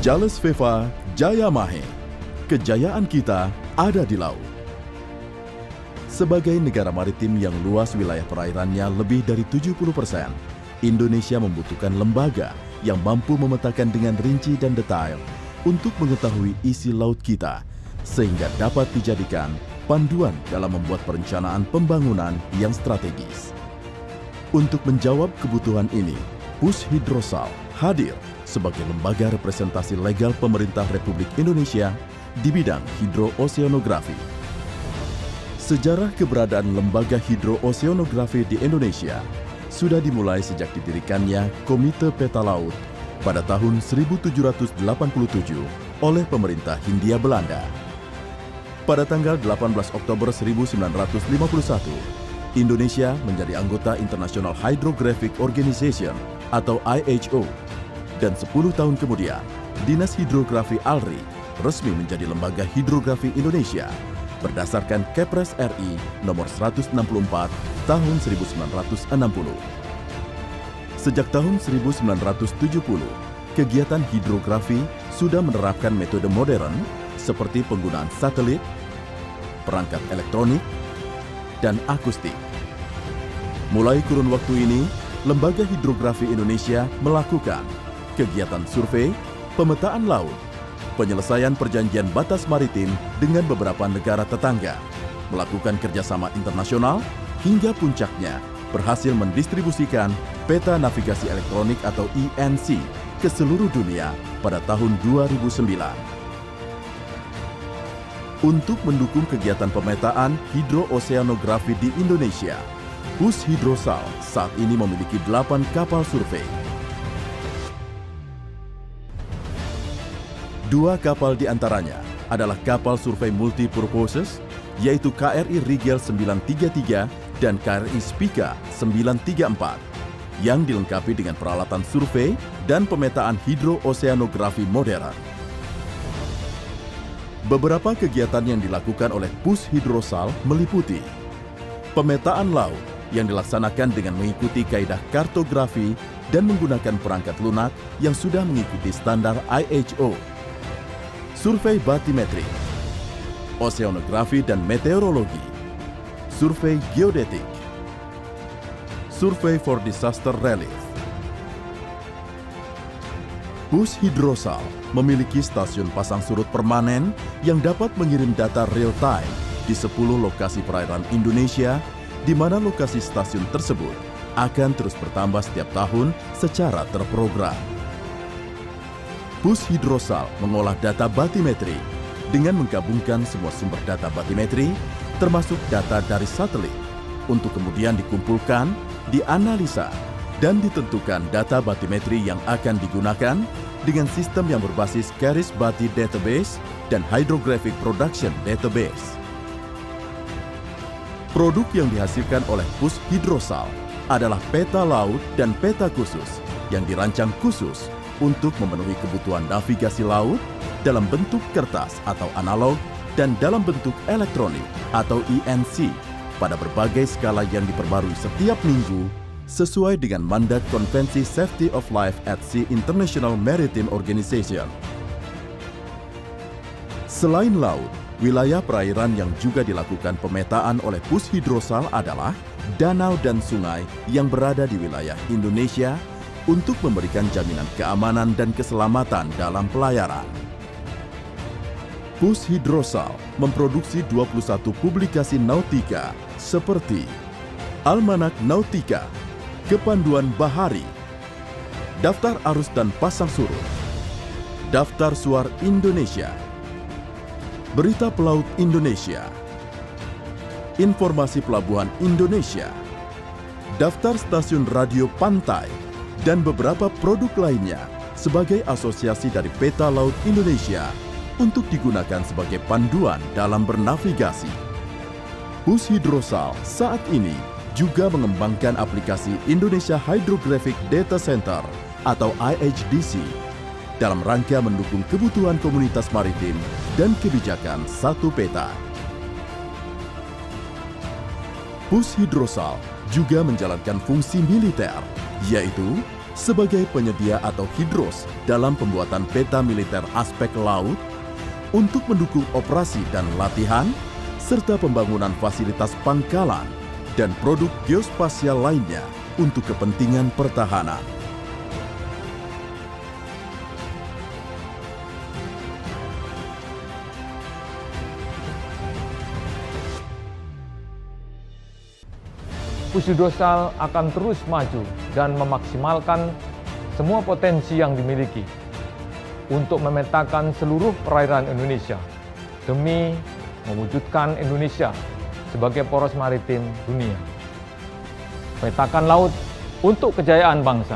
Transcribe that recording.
Jales Veva Jaya Mahe. Kejayaan kita ada di laut. Sebagai negara maritim yang luas wilayah perairannya lebih dari 70%, Indonesia membutuhkan lembaga yang mampu memetakan dengan rinci dan detail untuk mengetahui isi laut kita, sehingga dapat dijadikan panduan dalam membuat perencanaan pembangunan yang strategis. Untuk menjawab kebutuhan ini, Pushhidrosal hadir sebagai lembaga representasi legal pemerintah Republik Indonesia di bidang hidrooseanografi. Sejarah keberadaan lembaga hidrooseanografi di Indonesia sudah dimulai sejak didirikannya Komite Peta Laut pada tahun 1787 oleh pemerintah Hindia Belanda. Pada tanggal 18 Oktober 1951, Indonesia menjadi anggota International Hydrographic Organization atau IHO, dan 10 tahun kemudian, Dinas Hidrografi ALRI resmi menjadi Lembaga Hidrografi Indonesia berdasarkan Kepres RI nomor 164 tahun 1960. Sejak tahun 1970, kegiatan hidrografi sudah menerapkan metode modern seperti penggunaan satelit, perangkat elektronik, dan akustik. Mulai kurun waktu ini, Lembaga Hidrografi Indonesia melakukan kegiatan survei, pemetaan laut, penyelesaian perjanjian batas maritim dengan beberapa negara tetangga, melakukan kerjasama internasional, hingga puncaknya berhasil mendistribusikan peta navigasi elektronik atau ENC ke seluruh dunia pada tahun 2009. Untuk mendukung kegiatan pemetaan hidrooseanografi di Indonesia, Pushhidrosal saat ini memiliki 8 kapal survei. 2 kapal diantaranya adalah kapal survei multipurposes, yaitu KRI Rigel 933 dan KRI Spica 934, yang dilengkapi dengan peralatan survei dan pemetaan hidrooseanografi modern. Beberapa kegiatan yang dilakukan oleh Pushhidrosal meliputi pemetaan laut yang dilaksanakan dengan mengikuti kaidah kartografi dan menggunakan perangkat lunak yang sudah mengikuti standar IHO, survei batimetrik, oseanografi dan meteorologi, survei geodetik, survei for disaster relief. Pushhidrosal memiliki stasiun pasang surut permanen yang dapat mengirim data real-time di 10 lokasi perairan Indonesia, di mana lokasi stasiun tersebut akan terus bertambah setiap tahun secara terprogram. Pushhidrosal mengolah data batimetri dengan menggabungkan semua sumber data batimetri, termasuk data dari satelit, untuk kemudian dikumpulkan, dianalisa, dan ditentukan data batimetri yang akan digunakan dengan sistem yang berbasis Caris Bati Database dan Hydrographic Production Database. Produk yang dihasilkan oleh Pushhidrosal adalah peta laut dan peta khusus yang dirancang khusus untuk memenuhi kebutuhan navigasi laut dalam bentuk kertas atau analog dan dalam bentuk elektronik atau ENC pada berbagai skala yang diperbarui setiap minggu sesuai dengan mandat Konvensi Safety of Life at Sea International Maritime Organization. Selain laut, wilayah perairan yang juga dilakukan pemetaan oleh Pushhidrosal adalah danau dan sungai yang berada di wilayah Indonesia untuk memberikan jaminan keamanan dan keselamatan dalam pelayaran. Pushhidrosal memproduksi 21 publikasi nautika seperti Almanak Nautika, Kepanduan Bahari, Daftar Arus dan Pasang Surut, Daftar Suar Indonesia, Berita Pelaut Indonesia, Informasi Pelabuhan Indonesia, Daftar Stasiun Radio Pantai, dan beberapa produk lainnya sebagai asosiasi dari Peta Laut Indonesia untuk digunakan sebagai panduan dalam bernavigasi. Pushhidrosal saat ini juga mengembangkan aplikasi Indonesia Hydrographic Data Center atau IHDC dalam rangka mendukung kebutuhan komunitas maritim dan kebijakan satu peta. Pushhidrosal juga menjalankan fungsi militer, yaitu sebagai penyedia atau hidros dalam pembuatan peta militer aspek laut untuk mendukung operasi dan latihan, serta pembangunan fasilitas pangkalan dan produk geospasial lainnya untuk kepentingan pertahanan. Pusdosal akan terus maju dan memaksimalkan semua potensi yang dimiliki untuk memetakan seluruh perairan Indonesia demi mewujudkan Indonesia sebagai poros maritim dunia. Petakan laut untuk kejayaan bangsa.